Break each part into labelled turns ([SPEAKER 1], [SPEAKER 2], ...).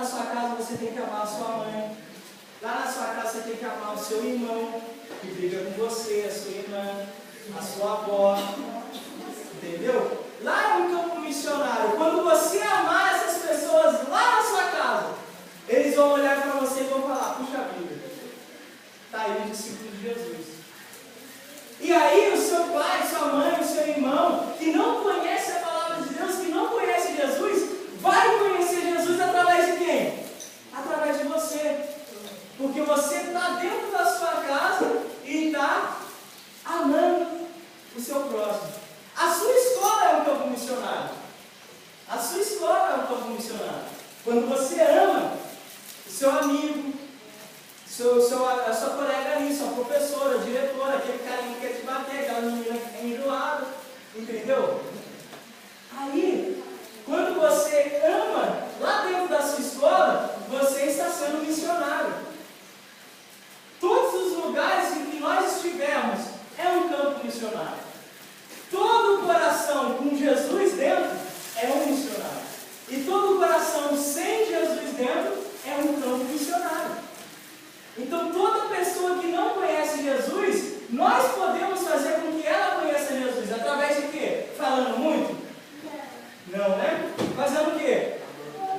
[SPEAKER 1] sua casa você tem que amar a sua mãe. Lá na sua casa você tem que amar o seu irmão, que briga com você, a sua irmã, a sua avó. Entendeu? Lá no campo missionário, quando você amar essas pessoas lá na sua casa, eles vão olhar para você e vão falar: puxa vida, está aí o discípulo de Jesus. E aí o seu pai, sua mãe, o seu irmão, que não conhece a palavra de Deus, que não conhece Jesus, vai conhecer Jesus através de quem? Através de você. Porque você está dentro da sua casa e está amando o seu próximo. A sua escola é um campo missionário. A sua escola é um campo missionário. Quando você ama o seu amigo, a sua colega ali, sua professora, diretora, aquele carinha que quer te bater, aquela menina que é enjoada, entendeu? Aí, quando você ama lá dentro da sua escola, você está sendo missionário. Todos os lugares em que nós estivermos é um campo missionário. Todo coração com Jesus dentro é um missionário. E todo coração sem Jesus dentro é um campo missionário. Então, toda pessoa que não conhece Jesus, nós podemos fazer com que ela conheça Jesus. Através de quê? Falando muito? Não, né? Fazendo o quê?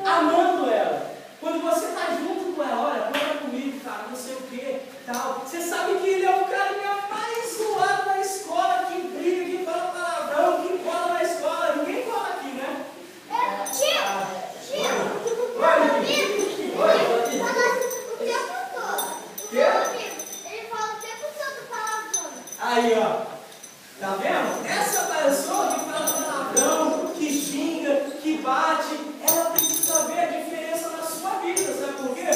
[SPEAKER 1] Amando ela. Quando você está junto com ela, olha, conta comigo, cara, não sei o quê, tal. Você sabe que ele é o carinha mais zoado na escola, que briga, que fala palavrão, que cola na escola. Ninguém cola aqui, né? Aí, ó, tá vendo? Essa pessoa que fala palavrão, que xinga, que bate, ela precisa ver a diferença na sua vida, sabe por quê?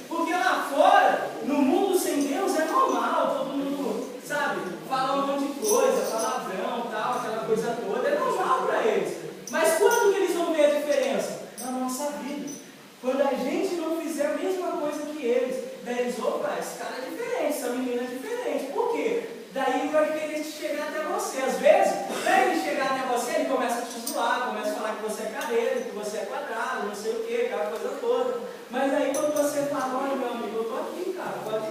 [SPEAKER 1] Porque lá fora, no mundo sem Deus, é normal, todo mundo, sabe, fala um monte de coisa, palavrão, tal, aquela coisa toda, é normal para eles. Mas quando que eles vão ver a diferença? Na nossa vida. Quando a gente não fizer a mesma coisa que eles, daí eles, opa, esse cara é diferente, essa menina é diferente. Por quê? Daí ele vai querer chegar até você. Às vezes, para ele chegar até você, ele começa a te zoar, começa a falar que você é careiro, que você é quadrado, não sei o que, aquela coisa toda. Mas aí quando você fala: olha, meu amigo, eu tô aqui, cara, pode,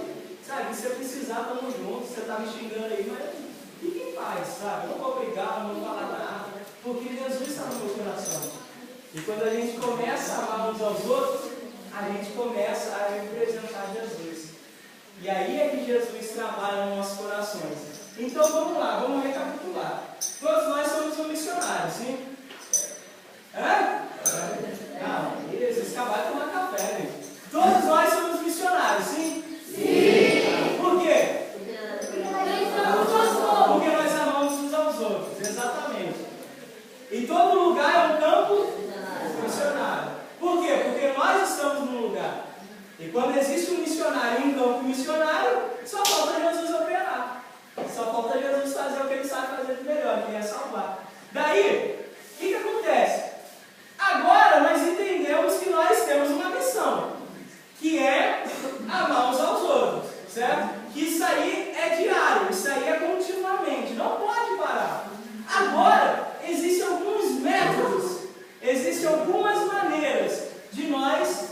[SPEAKER 1] sabe, se eu precisar, tamo junto, você tá me xingando aí, mas fique em paz, sabe? Eu não vou brigar, não vou falar nada, porque Jesus está no meu coração. E quando a gente começa a amar uns aos outros, a gente começa a representar Jesus. E aí é que Jesus trabalha nos nossos corações. Então vamos lá, vamos recapitular. Todos nós somos um missionário, sim? Hã? Não, eles acabaram de tomar café, né? Todos nós somos missionários, sim? Sim! Por quê? Porque nós amamos uns aos outros, exatamente. E todo lugar é um campo missionário. Por quê? Porque nós estamos num lugar. E quando existe um missionário em um campo missionário, só falta Jesus operar. Só falta Jesus fazer o que ele sabe fazer de melhor, que é salvar. Daí, o que acontece? Agora nós entendemos que nós temos uma missão, que é amar uns aos outros, certo? Que isso aí é diário, isso aí é continuamente, não pode parar. Agora, existem alguns métodos, existem algumas maneiras de nós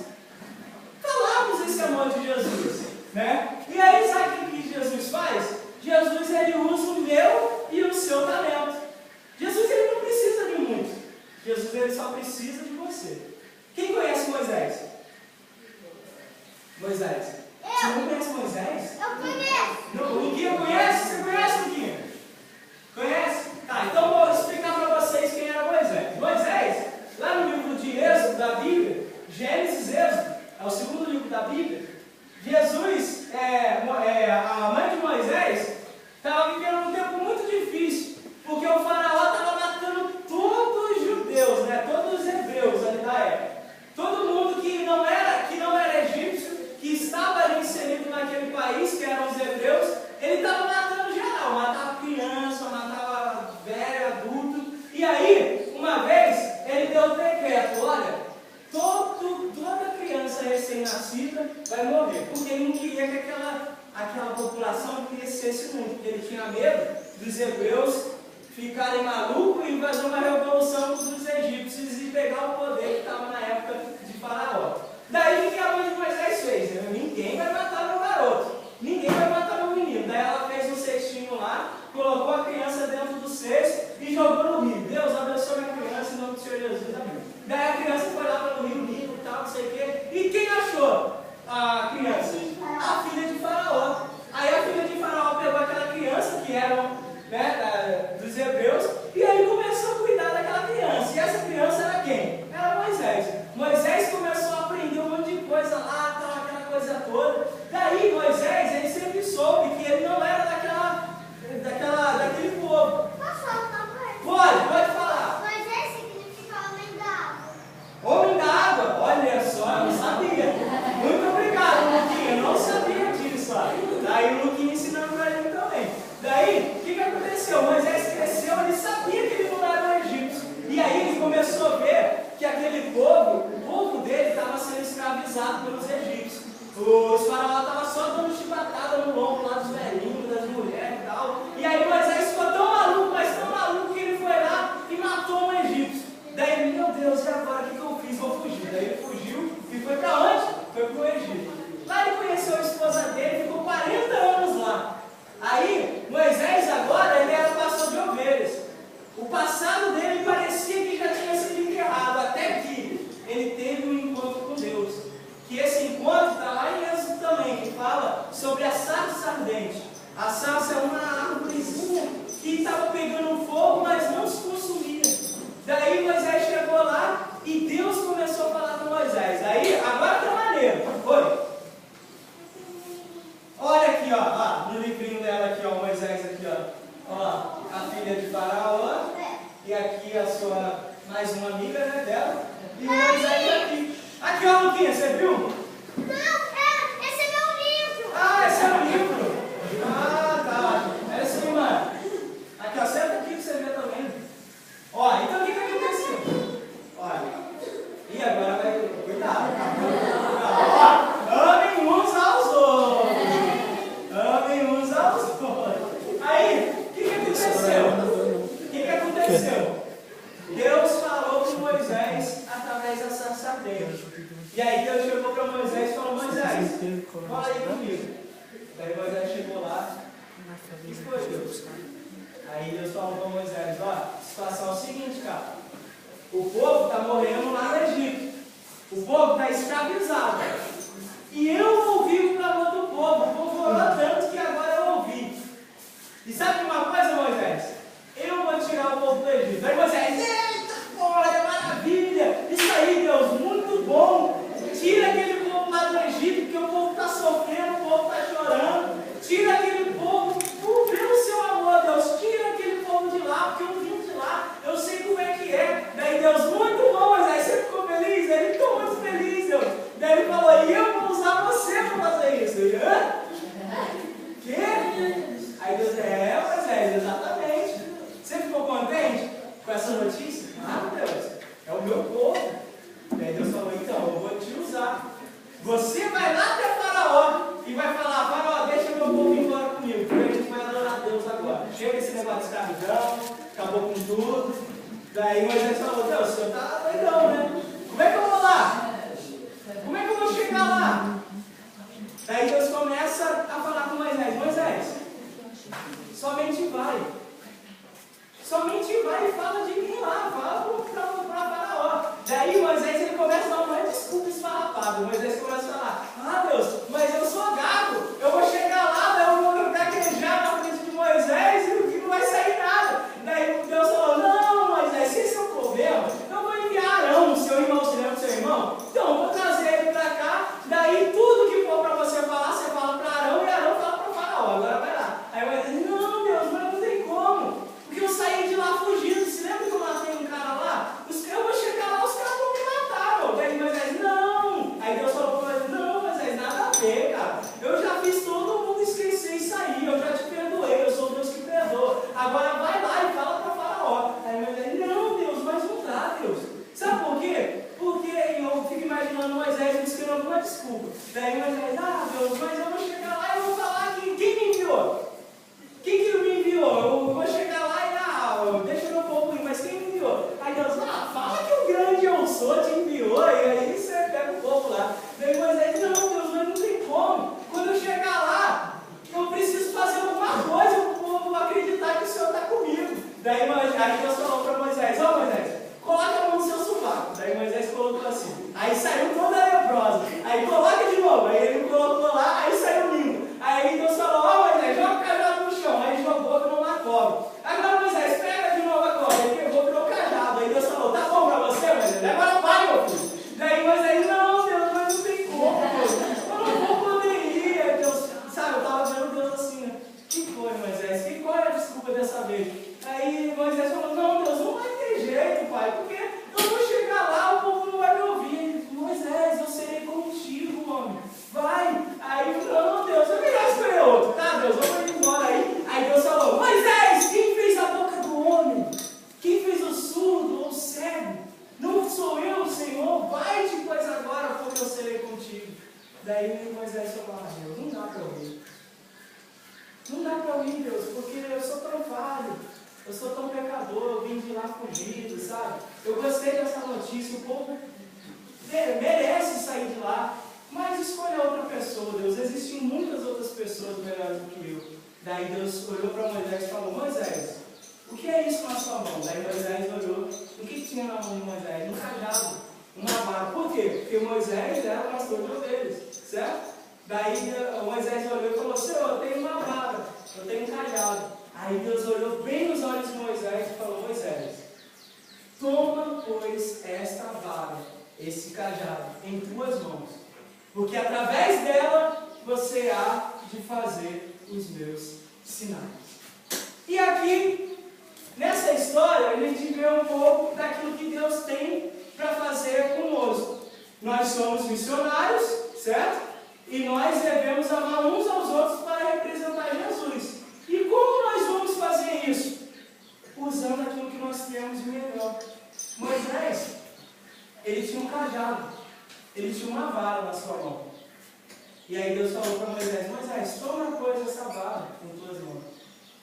[SPEAKER 1] falarmos esse amor de Jesus, né? E aí, sabe o que Jesus faz? Jesus, ele usa o meu e o seu talento. Jesus, ele não precisa de muito. Jesus, ele só precisa de você. Quem conhece Moisés? Moisés. Você não conhece Moisés?
[SPEAKER 2] Eu conheço.
[SPEAKER 1] Não, o Luquinha conhece? Você conhece o Luquinha? Conhece? Tá, então vou explicar para vocês quem era Moisés. Moisés, lá no livro de Êxodo da Bíblia, Gênesis e Êxodo, é o segundo livro da Bíblia. Jesus, a mãe de Moisés, estava vivendo um tempo muito difícil, porque o faraó estava matando todos os judeus, né? Todos os hebreus ali da época. Todo mundo que não era egípcio, que estava ali inserido naquele país, que eram os hebreus, ele estava matando geral, matava criança, matava velho, adulto. E aí, uma vez, ele deu o decreto: olha, toda criança recém-nascida vai morrer, porque ele não queria que aquela população crescesse muito, porque ele tinha medo dos hebreus ficarem malucos e fazer uma revolução dos egípcios e pegar o poder que estava na época de Faraó. Daí escravizado pelos egípcios. Os faraós estavam só dando chibatada no lombo lá dos velhinhos, das mulheres e tal. E aí Moisés ficou tão maluco, mas tão maluco, que ele foi lá e matou um egípcio. Daí, meu Deus, e agora o que eu fiz? Vou fugir. Daí ele fugiu e foi para onde? Foi para o Egito. Lá ele conheceu a esposa dele, ficou 40 anos lá. Aí, Moisés agora, ele era pastor de ovelhas. O passado dele parecia que já tinha sido enterrado, até que ele teve um encontro com Deus. Que esse encontro está lá em Êxodo também, que fala sobre a sarça ardente. A sarça é uma árvorezinha que estava pegando fogo, mas não se consumia. Daí Moisés chegou lá e Deus começou a falar com Moisés. Aí, agora tá maneiro. Oi. Olha aqui, ó, no livrinho dela aqui, ó, Moisés aqui, ó, a filha de Faraó, e aqui a sua, mais uma amiga, né, dela, e o Moisés aqui. Aqui, ó, Luquinha, você viu?
[SPEAKER 2] Não, esse é meu livro.
[SPEAKER 1] Ah, esse é o livro. Ah, tá. É assim, mano. Aqui, ó, senta aqui pra você ver também. Ó, então o que aconteceu? Olha, e agora vai, cuidado, amem uns aos outros. Amem uns aos outros. Aí, o que aconteceu? O que aconteceu? Deus falou com Moisés através da sarça ardente. E aí Deus chegou para Moisés e falou: Moisés, fala aí comigo. Daí Moisés chegou lá. O que foi, Deus? Aí Deus falou para Moisés: ó, a situação é o seguinte, cara. O povo está morrendo lá no Egito. O povo está escravizado. E eu ouvi o clamor do povo. O povo orou tanto que agora eu ouvi. E sabe uma coisa, Moisés? Eu vou tirar o povo do Egito. Aí Moisés: eita, olha, maravilha! Isso aí, Deus, muito bom! Tira aquele povo lá do Egito, porque o povo está sofrendo, o povo está chorando. Tira aquele povo, pelo seu amor, Deus, tira aquele povo de lá, porque eu vim de lá, eu sei como é que é. Daí Deus: muito bom, Moisés, você ficou feliz? Ele ficou muito feliz, Deus. Daí ele falou: e eu vou usar você para fazer isso. Ele: hã? Quê? Aí Deus: Moisés, exatamente. Você ficou contente com essa notícia? Ah, Deus, é o meu povo. Daí Deus falou: então, eu vou te usar. Você vai lá até Faraó e vai falar: Faraó, deixa meu povo ir embora comigo, porque a gente vai adorar a Deus agora. Chega esse negócio de escravidão, acabou com tudo. Daí Moisés falou: Deus, o senhor está doidão, né? Como é que eu vou lá? Como é que eu vou chegar lá? Daí Deus começa a falar com Moisés: Moisés, somente vai. Somente vai e fala de mim lá, fala para Faraó. Daí Moisés ele começa a dar uma desculpa esfarrapada. Moisés começa a falar: ah, Deus, mas eu sou gago, eu vou chegar lá, daí eu vou gaguejar na frente de Moisés e não vai sair nada. Daí Deus falou: não, Moisés, esse é o problema. Eu vou enviar Arão, seu irmão, você lembra do seu irmão? Então, eu vou trazer ele para cá, daí tudo que for para você fala para Arão e Arão fala para Faraó. Agora vai lá. Aí Moisés: não, Deus, mas não tem como. Porque eu saí de lá fugindo. Se lembra que eu matei um cara lá? Eu vou chegar lá, os caras vão me matar, meu. Daí Moisés: não. Aí Deus falou para Moisés: não, Moisés, nada a ver, cara. Eu já fiz todo mundo esquecer isso aí. Eu já te perdoei. Eu sou o Deus que perdoa. Agora vai lá e fala para Faraó. Aí Moisés: não, Deus, mas não dá, Deus. Sabe por quê? Porque eu fico imaginando Moisés buscando alguma desculpa. Daí Moisés: ah, Deus, mas eu vou chegar lá e vou falar que quem me enviou? Quem que me enviou? Eu vou chegar lá e deixa meu povo ir, mas quem me enviou? Aí Deus: fala que o grande eu sou te enviou, e aí você pega o povo lá. Daí Moisés: não, Deus, mas não tem como. Quando eu chegar lá, eu preciso fazer alguma coisa para o povo acreditar que o Senhor está comigo. Daí Deus falou para Moisés: ó, Moisés, coloca a mão no seu sovaco. Daí Moisés colocou assim. Aí saiu toda a leprosa. Aí coloca de novo. Aí ele colocou lá, aí saiu limpo. Aí Daí Moisés falou, Deus, não dá para eu ir. Não dá para eu ir, Deus, porque eu sou tão falho, eu sou tão pecador, eu vim de lá fugido, sabe? Eu gostei dessa notícia, o povo merece sair de lá, mas escolha outra pessoa, Deus. Existem muitas outras pessoas melhores do que eu. Daí Deus olhou para Moisés e falou, Moisés, o que é isso na sua mão? Daí Moisés olhou, o que tinha na mão de Moisés? Um cajado, uma vara. Por quê? Porque Moisés era pastor de ovelhas, certo? Daí Moisés olhou e falou, Senhor, eu tenho uma vara, eu tenho um cajado. Aí Deus olhou bem nos olhos de Moisés e falou, Moisés, toma, pois, esta vara, esse cajado, em tuas mãos, porque através dela você há de fazer os meus sinais. E aqui, nessa história, a gente vê um pouco daquilo que Deus tem para fazer conosco. Nós somos missionários, certo? E nós devemos amar uns aos outros para representar Jesus. E como nós vamos fazer isso? Usando aquilo que nós temos de melhor. Moisés, ele tinha um cajado, ele tinha uma vara na sua mão. E aí Deus falou para Moisés, Moisés, toma, pois, essa vara em tuas mãos,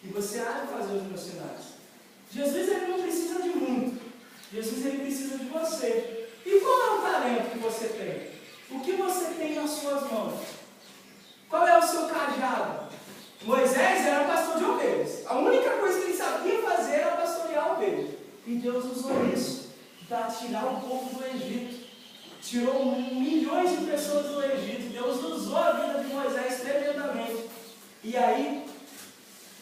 [SPEAKER 1] e você há de fazer os meus sinais. Jesus, ele não precisa de muito. Jesus, ele precisa de você. E qual é o talento que você tem? O que você tem nas suas mãos? Qual é o seu cajado? Moisés era pastor de ovelhas. A única coisa que ele sabia fazer era pastorear ovelhas. E Deus usou isso para tirar o povo do Egito. Tirou milhões de pessoas do Egito. Deus usou a vida de Moisés tremendamente. E aí,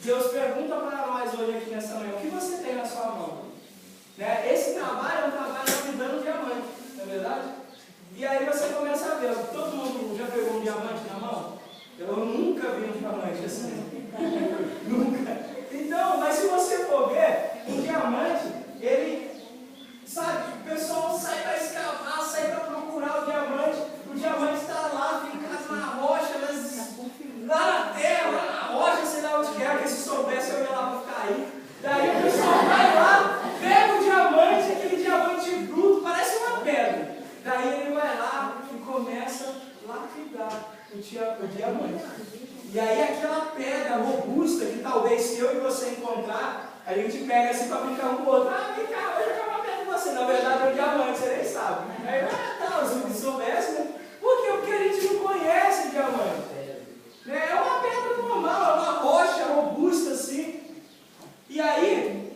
[SPEAKER 1] Deus pergunta para nós hoje aqui nessa manhã, o que você tem na sua mão? Né? Esse trabalho é um trabalho lapidando diamante, não é verdade? E aí você começa a ver, todo mundo já pegou um diamante na mão? Eu nunca vi um diamante assim. Nunca. Então, mas se você for ver, um diamante, ele, sabe, o pessoal sai para escavar, sai para procurar o diamante está lá, fincado na rocha, lá na terra, lá na rocha, sei lá onde quer, que se soubesse eu ia lá para cair. Daí o pessoal vai lá, pega o diamante, aquele diamante bruto, parece uma pedra. Daí ele vai lá e começa a lapidar o diamante. E aí aquela pedra robusta que talvez se eu e você encontrar, a gente pega assim para brincar um com o outro. Ah, vem cá, vou jogar uma pedra em você. Na verdade é um diamante, você nem sabe. Aí, se soubesse, né? Por quê? Porque a gente não conhece diamante. É uma pedra normal, é uma rocha robusta assim. E aí,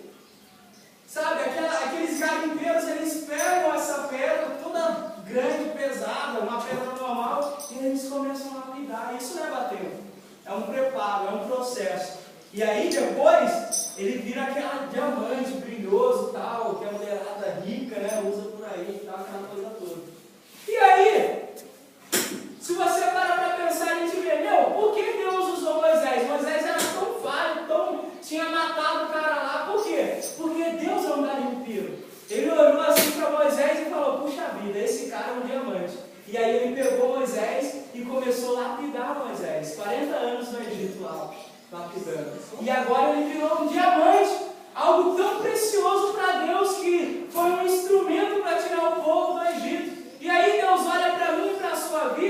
[SPEAKER 1] sabe, aqueles garimpeiros, eles pegam essa pedra toda grande, pesada, uma pedra normal, e eles começam a lapidar. Isso não é batendo, é um preparo, é um processo. E aí depois, ele vira aquela diamante brilhoso tal, que a mulherada rica, né, usa por aí, tal, aquela coisa toda. E aí, se você parar para pensar, a gente vê, por que Deus usou Moisés? Moisés era tão falho, tinha matado o cara lá, por quê? Porque Deus é um garimpeiro. Ele olhou assim para Moisés e falou, puxa vida, esse cara é um diamante. E aí ele pegou Moisés e começou a lapidar Moisés, 40 anos no Egito lá, lapidando. E agora ele virou um diamante, algo tão precioso para Deus que foi um instrumento para tirar o povo do Egito. E aí Deus olha para mim e para a sua vida